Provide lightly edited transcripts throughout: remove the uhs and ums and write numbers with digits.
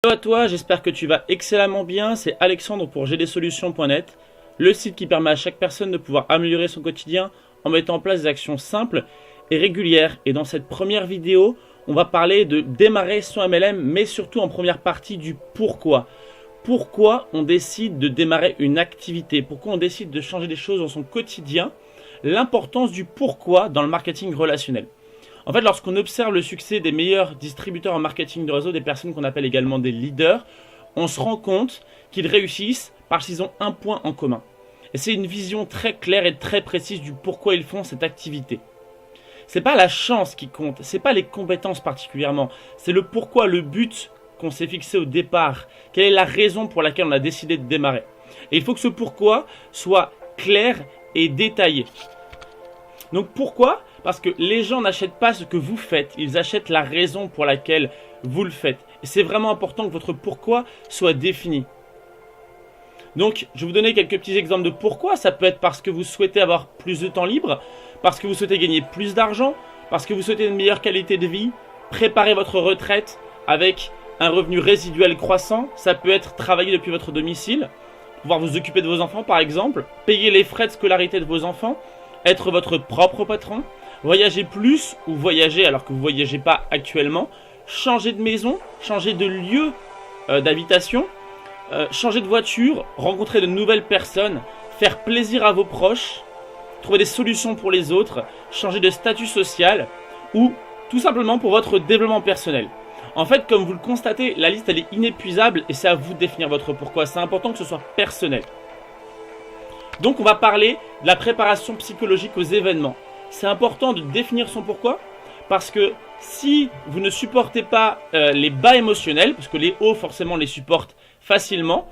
Hello à toi, j'espère que tu vas excellemment bien. C'est Alexandre pour gdsolutions.net, le site qui permet à chaque personne de pouvoir améliorer son quotidien en mettant en place des actions simples et régulières. Et dans cette première vidéo, on va parler de démarrer son MLM, mais surtout en première partie du pourquoi. Pourquoi on décide de démarrer une activité, pourquoi on décide de changer des choses dans son quotidien, l'importance du pourquoi dans le marketing relationnel. En fait, lorsqu'on observe le succès des meilleurs distributeurs en marketing de réseau, des personnes qu'on appelle également des leaders, on se rend compte qu'ils réussissent parce qu'ils ont un point en commun. Et c'est une vision très claire et très précise du pourquoi ils font cette activité. C'est pas la chance qui compte, c'est pas les compétences particulièrement, c'est le pourquoi, le but qu'on s'est fixé au départ. Quelle est la raison pour laquelle on a décidé de démarrer? Et il faut que ce pourquoi soit clair et détaillé. Donc pourquoi? Parce que les gens n'achètent pas ce que vous faites, ils achètent la raison pour laquelle vous le faites. Et c'est vraiment important que votre pourquoi soit défini. Donc, je vais vous donner quelques petits exemples de pourquoi. Ça peut être parce que vous souhaitez avoir plus de temps libre, parce que vous souhaitez gagner plus d'argent, parce que vous souhaitez une meilleure qualité de vie, préparer votre retraite avec un revenu résiduel croissant. Ça peut être travailler depuis votre domicile, pouvoir vous occuper de vos enfants par exemple, payer les frais de scolarité de vos enfants, être votre propre patron, voyager plus ou voyager alors que vous ne voyagez pas actuellement, changer de maison, changer de lieu d'habitation, changer de voiture, rencontrer de nouvelles personnes, faire plaisir à vos proches, trouver des solutions pour les autres, changer de statut social ou tout simplement pour votre développement personnel. En fait, comme vous le constatez, la liste elle est inépuisable et c'est à vous de définir votre pourquoi. C'est important que ce soit personnel. Donc on va parler de la préparation psychologique aux événements. C'est important de définir son pourquoi parce que si vous ne supportez pas les bas émotionnels, parce que les hauts forcément les supportent facilement,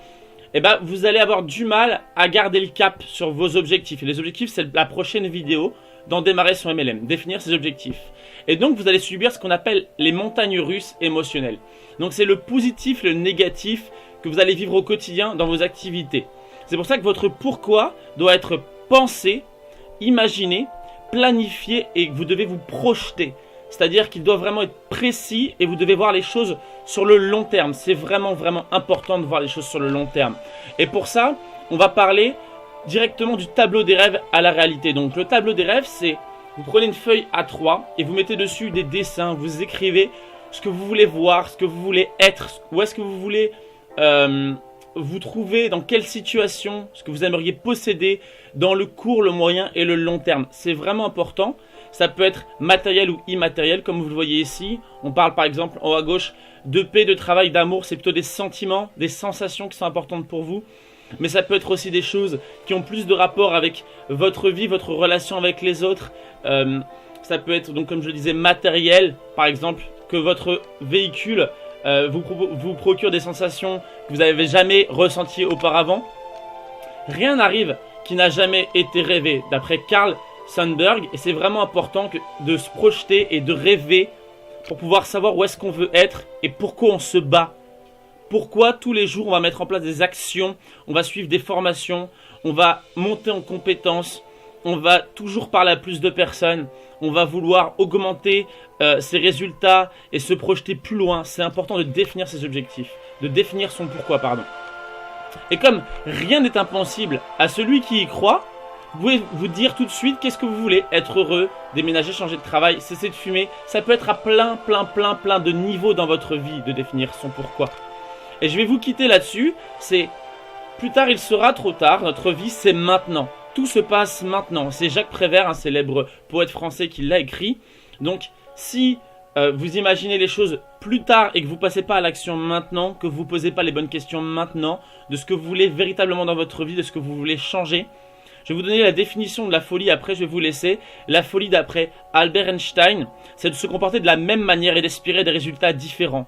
eh ben, vous allez avoir du mal à garder le cap sur vos objectifs. Et les objectifs, c'est la prochaine vidéo dans Démarrer son MLM, définir ses objectifs. Et donc vous allez subir ce qu'on appelle les montagnes russes émotionnelles. Donc c'est le positif, le négatif que vous allez vivre au quotidien dans vos activités. C'est pour ça que votre pourquoi doit être pensé, imaginé, planifié et que vous devez vous projeter. C'est-à-dire qu'il doit vraiment être précis et vous devez voir les choses sur le long terme. C'est vraiment important de voir les choses sur le long terme. Et pour ça, on va parler directement du tableau des rêves à la réalité. Donc le tableau des rêves, c'est vous prenez une feuille A3 et vous mettez dessus des dessins, vous écrivez ce que vous voulez voir, ce que vous voulez être, où est-ce que vous voulez vous trouver, dans quelle situation, ce que vous aimeriez posséder dans le court, le moyen et le long terme. C'est vraiment important. Ça peut être matériel ou immatériel, comme vous le voyez ici. On parle par exemple en haut à gauche de paix, de travail, d'amour. C'est plutôt des sentiments, des sensations qui sont importantes pour vous. Mais ça peut être aussi des choses qui ont plus de rapport avec votre vie, votre relation avec les autres. Ça peut être, donc comme je le disais, matériel. Par exemple, que votre véhicule vous procure des sensations que vous n'avez jamais ressenties auparavant. Rien n'arrive qui n'a jamais été rêvé, d'après Carl Sandburg, et c'est vraiment important de se projeter et de rêver pour pouvoir savoir où est-ce qu'on veut être et pourquoi on se bat. Pourquoi tous les jours on va mettre en place des actions, on va suivre des formations, on va monter en compétences, on va toujours parler à plus de personnes, on va vouloir augmenter ses résultats et se projeter plus loin. C'est important de définir ses objectifs, de définir son pourquoi, pardon. Et comme rien n'est impossible à celui qui y croit, vous pouvez vous dire tout de suite qu'est-ce que vous voulez. Être heureux, déménager, changer de travail, cesser de fumer. Ça peut être à plein de niveaux dans votre vie de définir son pourquoi. Et je vais vous quitter là-dessus. C'est plus tard il sera trop tard. Notre vie c'est maintenant. Tout se passe maintenant. C'est Jacques Prévert, un célèbre poète français qui l'a écrit. Donc si vous imaginez les choses plus tard et que vous ne passez pas à l'action maintenant, que vous ne posez pas les bonnes questions maintenant, de ce que vous voulez véritablement dans votre vie, de ce que vous voulez changer, je vais vous donner la définition de la folie, après je vais vous laisser. La folie d'après Albert Einstein, c'est de se comporter de la même manière et d'espérer des résultats différents.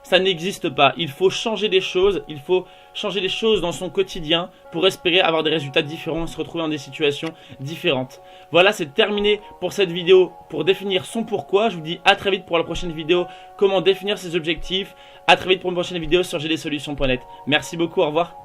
Ça n'existe pas, il faut changer des choses, dans son quotidien pour espérer avoir des résultats différents, se retrouver dans des situations différentes. Voilà, c'est terminé pour cette vidéo pour définir son pourquoi. Je vous dis à très vite pour la prochaine vidéo, comment définir ses objectifs. À très vite pour une prochaine vidéo sur gdsolutions.net. Merci beaucoup, au revoir.